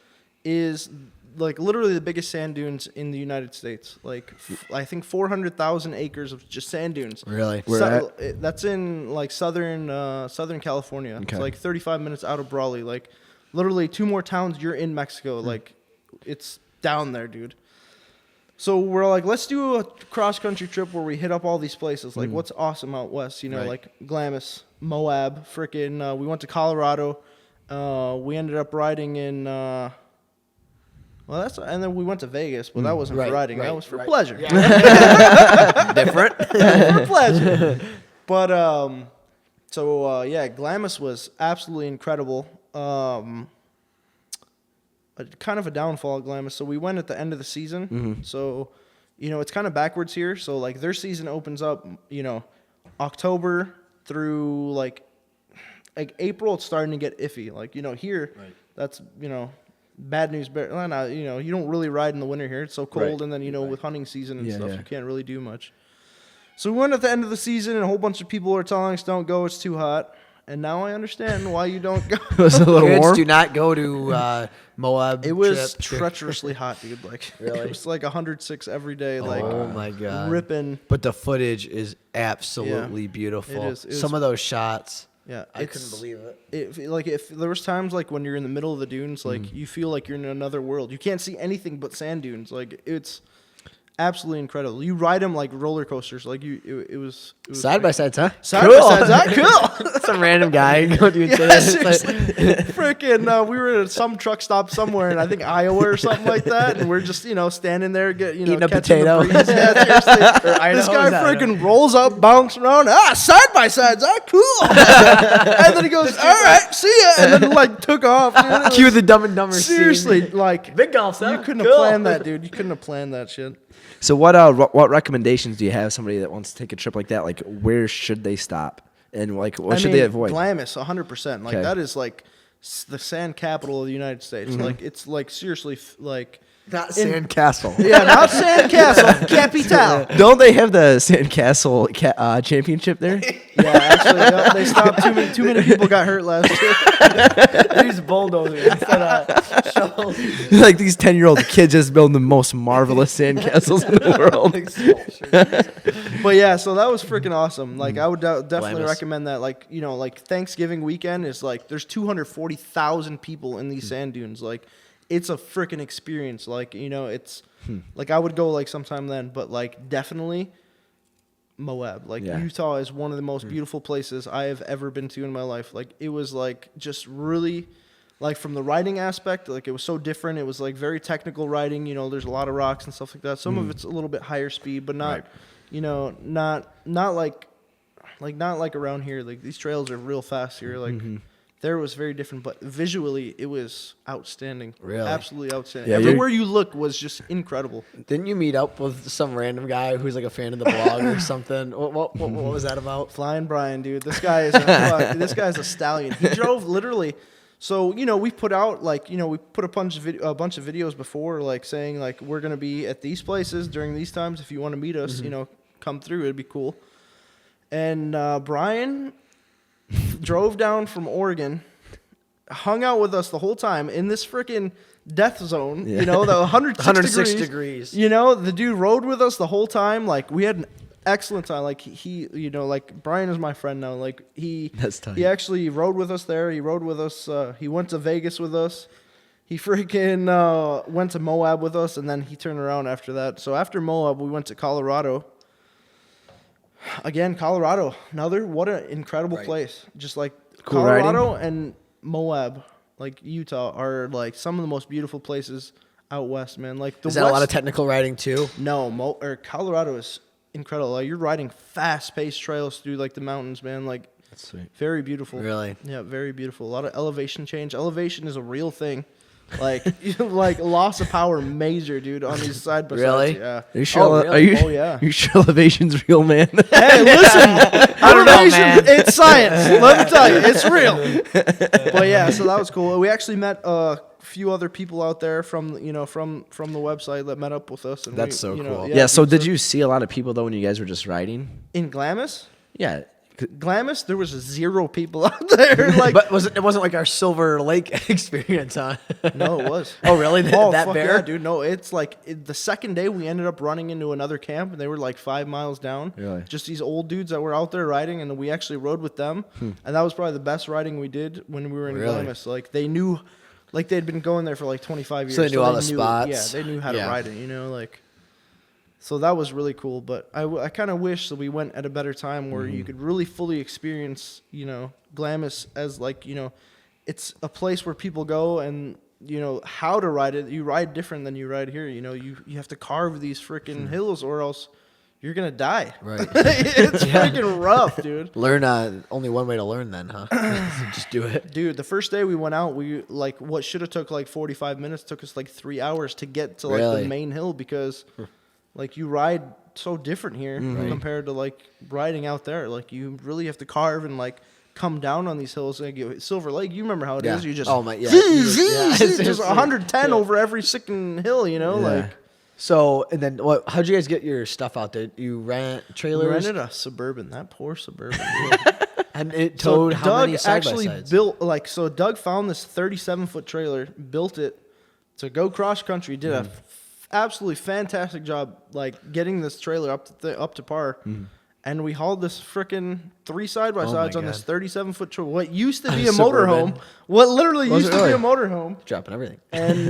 is like literally the biggest sand dunes in the United States. Like I think 400,000 acres of just sand dunes. really. That's in like southern California. Okay. It's like 35 minutes out of Brawley. Like literally 2 more towns, you're in Mexico. Like it's down there, dude. So we're like, let's do a cross country trip where we hit up all these places. Like what's awesome out west, you know, Right. like Glamis, Moab, frickin' we went to Colorado. We ended up riding in and then we went to Vegas, but that wasn't for riding. That was for pleasure. Different. For pleasure. But Glamis was absolutely incredible. Kind of a downfall at Glamis. So we went at the end of the season. So, you know, it's kind of backwards here. So like their season opens up, you know, October through like April. It's starting to get iffy. Like, you know, here, that's, you know, bad news. Well, no, you know, you don't really ride in the winter here. It's so cold, and then you know with hunting season and stuff, you can't really do much. So we went at the end of the season, and a whole bunch of people are telling us don't go. It's too hot. And now I understand why you don't go. It was a little Kids, warm. do not go to MOAB. It was Trip. treacherously hot, dude. Like it was like 106 every day. Like Oh my god. ripping. But the footage is absolutely beautiful. It is. Some of those shots. Yeah, I couldn't believe it. If there was times like when you're in the middle of the dunes, like you feel like you're in another world. You can't see anything but sand dunes. Like it's absolutely incredible. You ride them like roller coasters. Like it was Side by sides, huh? Side by sides, huh? Cool. Some random guy going to Yeah, seriously. Freaking, we were at some truck stop somewhere in I think Iowa or something like that, and we're just standing there, eating a potato. The breeze. Yeah, seriously. This guy freaking rolls up, bounces around. Side by sides, cool. And then he goes, all right, see ya, and then like took off. Dude. Cue the Dumb and Dumber scene. Seriously, like Big golf, you couldn't have planned that, dude. You couldn't have planned that shit. So what recommendations do you have somebody that wants to take a trip like that? Like where should they stop and like what should they avoid? Glamis, 100%. Like that is like the sand capital of the United States. Mm-hmm. Like it's like seriously like Not Sandcastle. yeah, not Sandcastle, Capital. Don't they have the Sandcastle championship there? Yeah, actually, no, they stopped. Too many people got hurt last year. Use bulldozers instead of shovels. Like these 10-year-old kids just building the most marvelous sandcastles in the world. But yeah, so that was freaking awesome. Like I would definitely Glamis. recommend that. Like like Thanksgiving weekend is like there's 240,000 people in these sand dunes. Like it's a freaking experience. Like it's like I would go like sometime then, but like definitely MOAB. Like Utah is one of the most beautiful places I have ever been to in my life. Like it was like just really like from the riding aspect, like it was so different. It was like very technical riding, there's a lot of rocks and stuff like that. Some of it's a little bit higher speed, but not not like around here. Like these trails are real fast here. Like there was very different, but visually it was outstanding. Really? Absolutely outstanding. Yeah, Everywhere you look was just incredible. Didn't you meet up with some random guy who's like a fan of the blog or something? What was that about? Flying Brian, dude. This guy is this guy's a stallion. He drove literally. So we put out we put a bunch of videos before like saying like we're gonna be at these places during these times. If you want to meet us, come through. It'd be cool. And Brian drove down from Oregon, hung out with us the whole time in this freaking death zone. The 106 degrees. The dude rode with us the whole time. Like we had an excellent time. Like he like Brian is my friend now. Like That's tight. he actually rode with us there. He rode with us. He went to Vegas with us. He freaking went to MOAB with us, and then he turned around after that. So after MOAB, we went to Colorado. Again, Colorado, what an incredible place. Just like Cool Colorado riding. and MOAB, like Utah, are like some of the most beautiful places out west, man. Like Is that a lot of technical riding too? No, Colorado is incredible. Like you're riding fast-paced trails through like the mountains, man. Like That's sweet. very beautiful. Really? Yeah, very beautiful. A lot of elevation change. Elevation is a real thing. Like like loss of power major, dude, on these side by sides. Really? Yeah. Are you sure? Oh, really? Are you? Oh, yeah. You sure elevation's real, man? Hey, listen, I don't know, elevation, man. it's science. Let me tell you, it's real. But yeah, so that was cool. We actually met a few other people out there from the website that met up with us. And That's so cool. Yeah. So did you see a lot of people though when you guys were just riding? in Glamis? Yeah. Glamis, there was 0 people out there. Like, But it wasn't like our Silver Lake experience, huh? no, it was. Oh, really? That fuck bare? yeah, dude. No, it's like the second day we ended up running into another camp, and they were like 5 miles down. Really? Just these old dudes that were out there riding, and we actually rode with them. And that was probably the best riding we did when we were in Really? Glamis. Like they knew, like they'd been going there for like 25 years. So they knew all the spots. Yeah, they knew how to Yeah. ride it. like. So that was really cool, but I kind of wish that we went at a better time where you could really fully experience, Glamis as like, it's a place where people go and, how to ride it. You ride different than you ride here. You have to carve these freaking hills or else you're going to die. Right. It's freaking rough, dude. Learn only one way to learn then, huh? So just do it. Dude, the first day we went out, we like what should have took like 45 minutes took us like 3 hours to get to like Really? the main hill because like you ride so different here compared to like riding out there. Like you really have to carve and like come down on these hills. Like Silver Lake, you remember how it is? Yeah. You just Oh, my- yeah. just 110 over every freaking hill. Like So, and then how'd you guys get your stuff out there? You rent we trailers? rented a Suburban. That poor Suburban. And it So towed how Doug many actually side-by-sides? built so Doug found this 37-foot trailer, built it to go cross country, did a absolutely fantastic job like getting this trailer up to par. And we hauled this frickin' 3 side-by-sides Oh on my this God. 37-foot trailer. What used to be a Suburban. motorhome, what literally Was used it to be a really? motorhome. Dropping everything. And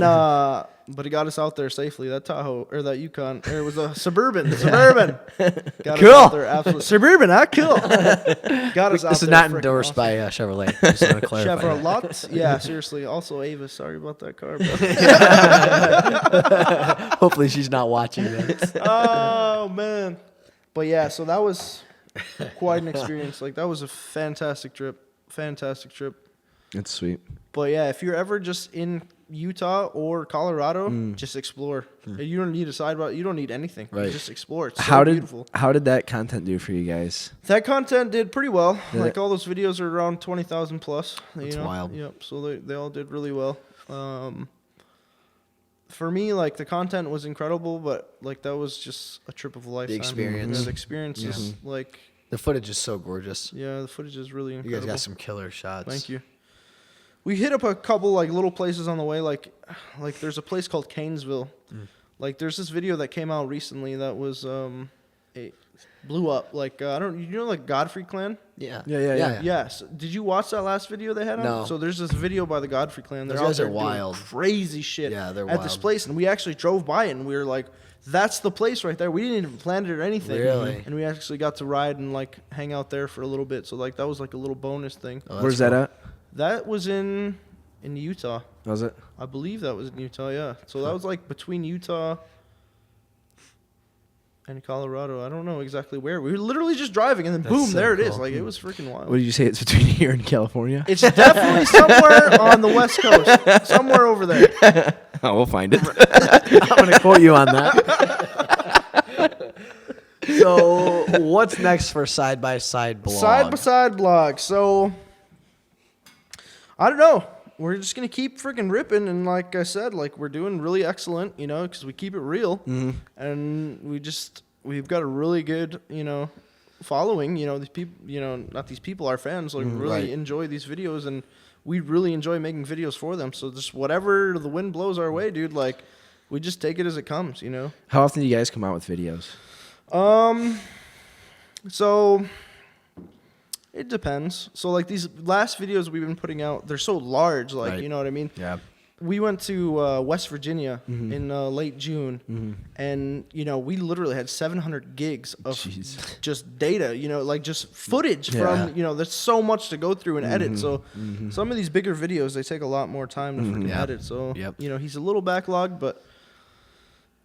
But he got us out there safely. That Tahoe or that Yukon, or it was a Suburban. Got Cool. us out there, absolutely. Suburban, cool. Got us out This is there, not freaking endorsed awesome. by Chevrolet. Just want to clarify. Chevrolet. Yeah, seriously. Also, Ava, sorry about that car, bro. Hopefully she's not watching this. Oh man. But yeah, so that was quite an experience. Like that was a fantastic trip. That's sweet. But yeah, if you're ever just in Utah or Colorado, just explore. You don't need a sidewalk. You don't need anything. Right. Just explore. It's so beautiful. How did that content do for you guys? That content did pretty well. Did Like it? all those videos are around 20,000 plus. That's wild. Yep. So they all did really well. For me, like the content was incredible, but like that was just a trip of a lifetime. experience. Yeah, the experience is like, The footage is so gorgeous. yeah, the footage is really You incredible. guys got some killer shots. Thank you. We hit up a couple like little places on the way, like there's a place called Canesville. Like there's this video that came out recently that was it blew up. Like I don't, you know, like Godfrey Clan. Yeah. Yeah. Yes. Did you watch that last video they had on? No. So there's this video by the Godfrey Clan. They're Those out guys there are doing wild. crazy shit. Yeah, they're at this wild. place, and we actually drove by it, and we were like, "That's the place right there." We didn't even plan it or anything. Really? And we actually got to ride and like hang out there for a little bit. So like that was like a little bonus thing. Oh, that's Where's that cool. at? That was in Utah. Was it? I believe that was in Utah, yeah. So that was like between Utah and Colorado. I don't know exactly where. We were literally just driving, and then That's boom, so there it is. cool. Like it was freaking wild. What did you say? It's between here and California. It's definitely somewhere on the West Coast, somewhere over there. Oh, we'll find it. I'm going to quote you on that. So, what's next for Side by Side blog? Side by side blog. So I don't know. We're just gonna keep freaking ripping, and like I said, like we're doing really excellent, you know, because we keep it real, and we've got a really good, you know, following. You know, these people, you know, not these people, our fans, like really right. enjoy these videos, and we really enjoy making videos for them. So just whatever the wind blows our way, dude, like we just take it as it comes, you know. How often do you guys come out with videos? So it depends. So like these last videos we've been putting out, they're so large, like Right. you know what I mean. Yeah. We went to West Virginia in late June, and you know we literally had 700 gigs of Jeez. just data, you know, like just footage Yeah. from, you know, there's so much to go through and edit. So some of these bigger videos, they take a lot more time to freaking Yeah. edit. So Yep. you know he's a little backlogged, but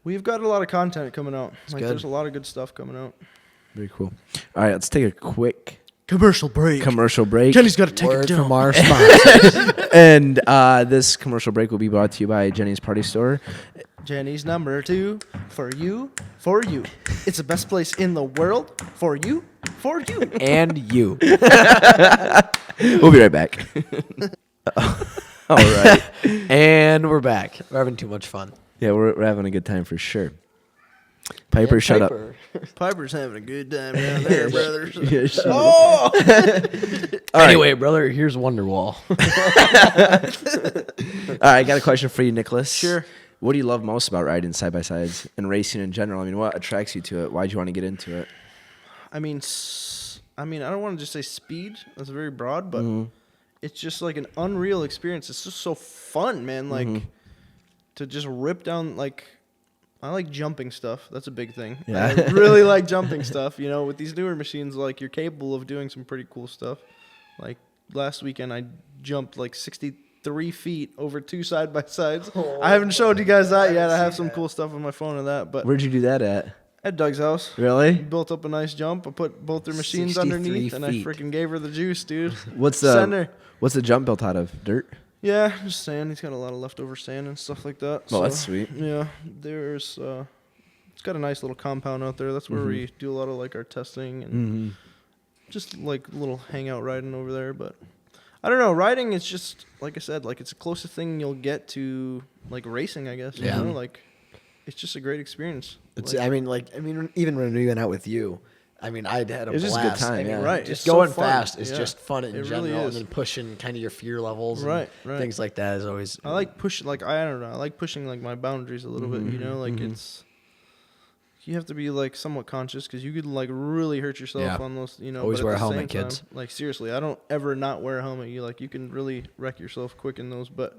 we've got a lot of content coming out. Like good. there's a lot of good stuff coming out. Very cool. All right, let's take a quick Commercial break. commercial break. Jenny's got to take Word it down. from our sponsors. And this commercial break will be brought to you by Jenny's Party Store. Jenny's number 2 for you, for you. It's the best place in the world for you, for you. And you. We'll be right back. All right. And we're back. We're having too much fun. Yeah, we're having a good time for sure. Piper, And shut Piper. Piper's having a good time down there, brothers. up. Yeah, shut up. Oh! All right. Anyway, brother, here's Wonderwall. All right, I got a question for you, Nicholas. Sure. What do you love most about riding side by sides and racing in general? I mean, what attracts you to it? Why'd you want to get into it? I mean, I don't want to just say speed. That's very broad, but it's just like an unreal experience. It's just so fun, man. Like to just rip down. Like I like jumping stuff. That's a big thing. Yeah. I really like jumping stuff. You know, with these newer machines, like you're capable of doing some pretty cool stuff. Like last weekend, I jumped like 63 feet over 2 side by sides. I haven't showed you guys that yet. I have some cool stuff on my phone of that, but Where'd you do that at? at Doug's house. Really? Built up a nice jump. I put both their machines 63 underneath, and I feet. freaking gave her the juice, dude. What's Center. the jump built out of? Dirt? Yeah, just sand. He's got a lot of leftover sand and stuff like that. Well, that's sweet. Yeah, there's. It's got a nice little compound out there. That's where we do a lot of like our testing and just like little hangout riding over there. But I don't know. Riding is just like I said. Like it's the closest thing you'll get to like racing. I guess. Yeah. You know, like it's just a great experience. It's, Like, even when we went out with you, I mean, I had a It was just blast. a good time, I mean, yeah. Right. Just It's so going fun. fast is Yeah. just fun in It general, really and is. then pushing kind of your fear levels, Right, and right. things like that is always. I like pushing, like, I don't know. I like pushing, like, my boundaries a little bit, you know? Like, it's, you have to be, like, somewhat conscious because you could, like, really hurt yourself Yeah. on those, you know? Always but at wear a the helmet, same kids. time, like, seriously, I don't ever not wear a helmet. You can really wreck yourself quick in those. But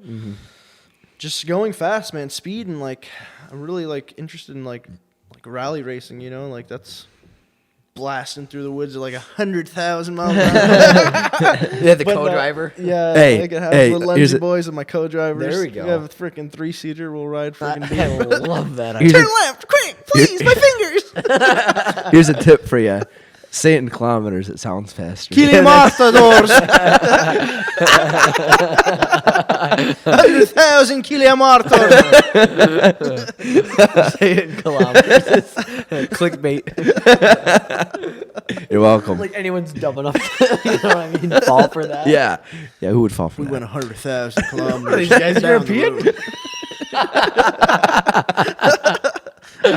just going fast, man. Speed and like I'm really like interested in like rally racing. You know, like that's blasting through the woods at like 100,000 miles an hour. Yeah, the But co-driver. Yeah, Hey, I could have hey, little here's Lindsay a- boys and my co-drivers. There we go. We have a freaking 3-seater. We'll ride freaking I deep. love that. Here's Turn a, left, quick, please, my fingers. here's a tip for you. Say it in kilometers. It sounds faster. Kilometers. 100,000 kilometers. Say it in kilometers. Clickbait. You're welcome. Like anyone's dumb enough to, you know what I mean, fall for that. Yeah. Who would fall for We that? went 100,000 kilometers. What are these guys, down the European? road.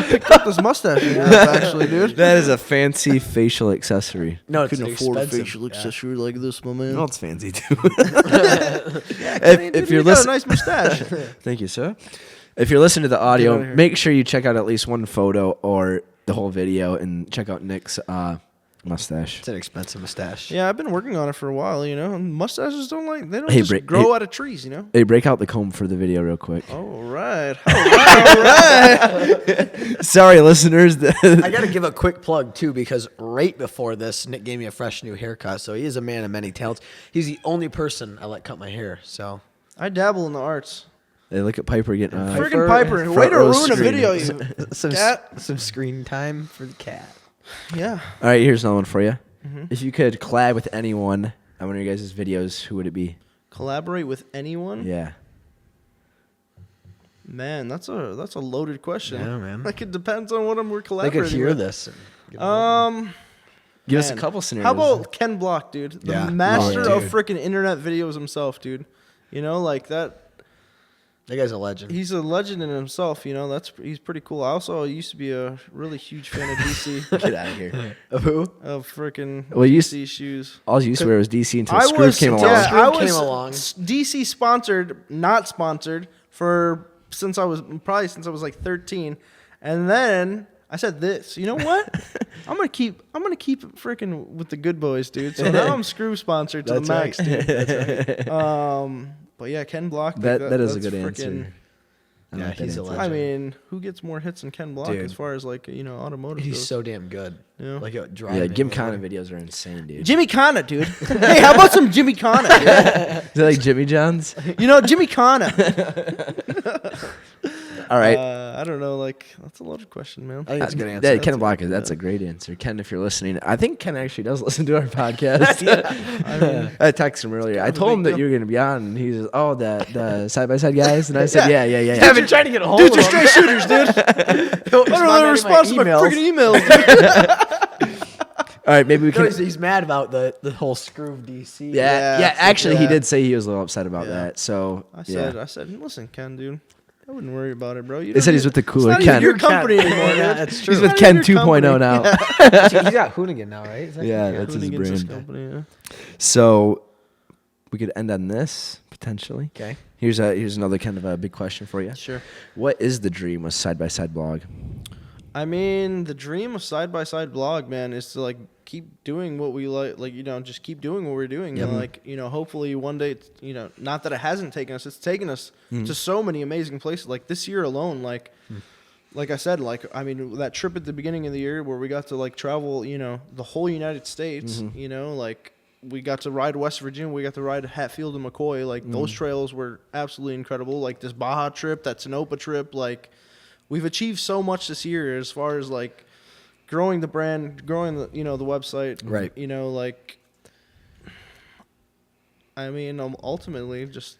Picked up this mustache in Europe, actually, dude. That is a fancy facial accessory. No, it's Couldn't afford a expensive. facial accessory like this, my man. Well, it's fancy too. Dude, if you you're got a listening, nice mustache. thank you, sir. If you're listening to the audio, outta here. make sure you check out at least one photo or the whole video, and check out Nick's mustache. It's an expensive mustache. Yeah, I've been working on it for a while, you know. And mustaches they don't Hey, just grow out of trees, you know. Hey, break out the comb for the video real quick. All right. All right. Sorry, listeners. I got to give a quick plug, too, because right before this, Nick gave me a fresh new haircut. So he is a man of many talents. He's the only person I let cut my hair. So I dabble in the arts. Hey, look at Piper getting Friggin' Piper. Way front to row ruin a screen. video, you cat. some screen time for the cat. Yeah. All right, here's another one for you. Mm-hmm. If you could collab with anyone on one of your guys' videos, who would it be? Collaborate with anyone? Yeah. Man, that's a loaded question. Yeah, man. Like it depends on what we're They collaborating could hear with. this. Give us a Man. couple scenarios. How about Ken Block, dude? The Yeah. master Oh, of dude. freaking internet videos himself, dude. You know, like that. That guy's a legend. He's a legend in himself. You know, he's pretty cool. I also used to be a really huge fan of DC. Get out of here. Of who? Of freaking Well, you DC shoes. All you used to wear was DC until I Skroove was came along. yeah, I Skroove was came along. DC sponsored, not sponsored since I was like 13, and then I said this. You know what? I'm gonna keep it freaking with the good boys, dude. So now I'm Skroove sponsored to the max, dude. That's right. But yeah, Ken Block. That is a that's good freaking- answer. I Yeah, like that he's a answer. legend. I mean, who gets more hits than Ken Block Dude. as far as like automotive He's goes? so damn good. Yeah. Like driving. Yeah, Gymkhana videos are insane, dude. Jimmy Connor, dude. Hey, how about some Jimmy Connor? Dude? Is that like Jimmy John's? You know, Jimmy Connor. All right. I don't know. Like, that's a loaded question, man. I think it's a good answer. Yeah, Ken Block, that's a great answer. Ken, if you're listening, I think Ken actually does listen to our podcast. I texted him earlier. I told him that you were going to be on, and he's the side-by-side guys, and I said, yeah. I've been trying to get a hold Dude, of you're him. straight shooters, dude. I don't know the response to my freaking emails, dude. All right, maybe we No, can... he's mad about the whole Skroove DC. Yeah, actually, he yeah. did say he was a little upset about Yeah. that, so... I yeah. said, listen, Ken, dude. I wouldn't worry about it, bro. You They said don't he's need- with the it's cooler not even Ken. your company anymore, Yeah, dude. that's true. He's with not Ken even your 2.0 company. now. He's got Hoonigan now, right? Is that Yeah, that's his Hoonigan's his brand. company, yeah. So we could end on this, potentially. Okay. Here's another kind of a big question for you. Sure. What is the dream with side-by-side blog? I mean, the dream of side-by-side blog, man, is to like keep doing what we like, just keep doing what we're doing. Yep. And, like, hopefully one day, not that it hasn't taken us, it's taken us to so many amazing places. Like this year alone, like I said, that trip at the beginning of the year where we got to like travel, the whole United States, like we got to ride West Virginia, we got to ride Hatfield and McCoy. Like those trails were absolutely incredible. Like this Baja trip, that Sonoma trip, like we've achieved so much this year as far as like growing the brand, growing the the website, Right. Ultimately just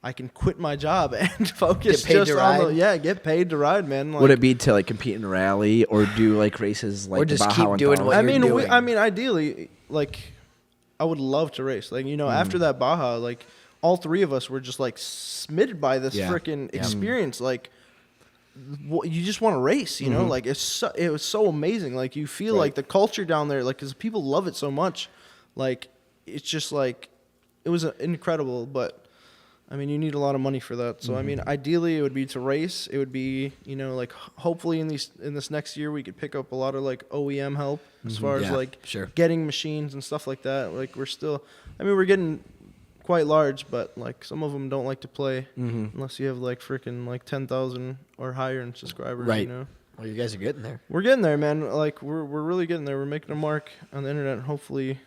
I can quit my job and focus Get paid just to on ride? get paid to ride, man. Like, Would it be to like compete in a rally or do like races like Or just Baja keep and doing Thal? what I you're mean, doing? ideally, like, I would love to race. Like, after that Baja, like, all three of us were just like smitten by this Yeah. freaking Yeah. experience. Like, you just want to race, Like, it was so amazing. Like, you feel like the culture down there, like, because people love it so much. Like, it's just like it was incredible, but. I mean, you need a lot of money for that. So, I mean, ideally, it would be to race. It would be, like, hopefully in this next year, we could pick up a lot of, like, OEM help as far as, Yeah, like, sure. getting machines and stuff like that. Like, we're getting quite large, but like some of them don't like to play unless you have like freaking like 10,000 or higher in subscribers. Right. You know. Well, you guys are getting there. We're getting there, man. Like we're really getting there. We're making a mark on the internet. And hopefully,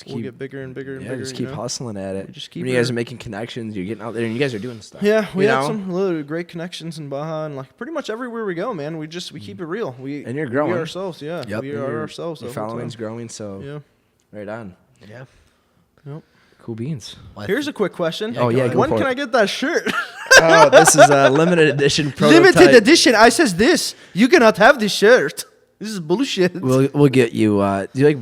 we'll get bigger and bigger and bigger. Just keep hustling at it. Just keep when you guys are making connections, you're getting out there, and you guys are doing stuff. Yeah, we you have know? some really great connections in Baja, and like pretty much everywhere we go, man. We keep it real. And you're growing. We are ourselves, yeah. Yep. We are ourselves. Your the whole following's time. growing, so Yeah. right on. Yeah. Yep. Cool beans. Well, Here's a quick question. Yeah, Oh, go yeah, ahead. go When for can it. I get that shirt? Oh, this is a limited edition prototype. Limited edition. I says this. You cannot have this shirt. This is bullshit. We'll get you. Do you like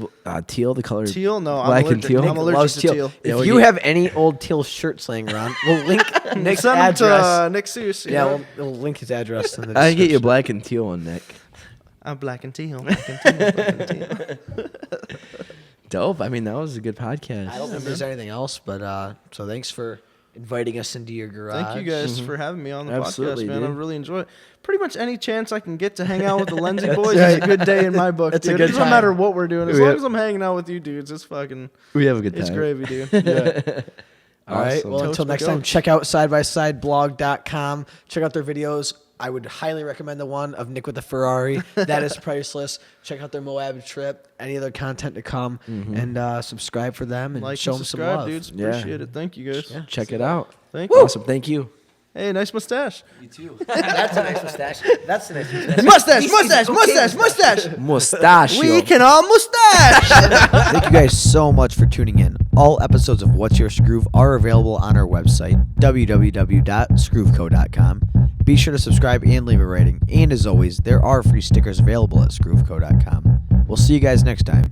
teal? The color Teal? No, I'm black and allergic. teal. I'm Nick allergic loves to teal. teal. If we'll you get- have any old teal shirts laying around, we'll link Nick's Send them to address. Nick Sous. Yeah, we'll link his address in the I can get you description. black and teal one, Nick. I'm black and teal. Black and teal. Black and teal. Dope. I mean, that was a good podcast. I don't think there's anything else, but so thanks for inviting us into your garage. Thank you guys for having me on the Absolutely, podcast, man. I dude. really enjoy it. Pretty much any chance I can get to hang out with the Lindsay boys is a good day in my book. That's a dude. good It doesn't time. matter what we're doing. As Yeah. long as I'm hanging out with you dudes, it's fucking, We have a good time. it's gravy, dude. Yeah. All right. Awesome. Well, Toast until my next time, goat. check out sidebysideblog.com. Check out their videos. I would highly recommend the one of Nick with the Ferrari. That is priceless. Check out their MOAB Trip. Any other content to come, and subscribe for them and Like show and them some subscribe, love. dudes. Yeah. Appreciate it. Thank you guys. Check it out. Thank you. Awesome. Thank you. Hey, nice mustache. You too. That's a nice mustache. That's a nice mustache. Mustache. Mustachio. We can all mustache. Thank you guys so much for tuning in. All episodes of What's Your Skroove are available on our website, www.skroovco.com. Be sure to subscribe and leave a rating. And as always, there are free stickers available at skroovco.com. We'll see you guys next time.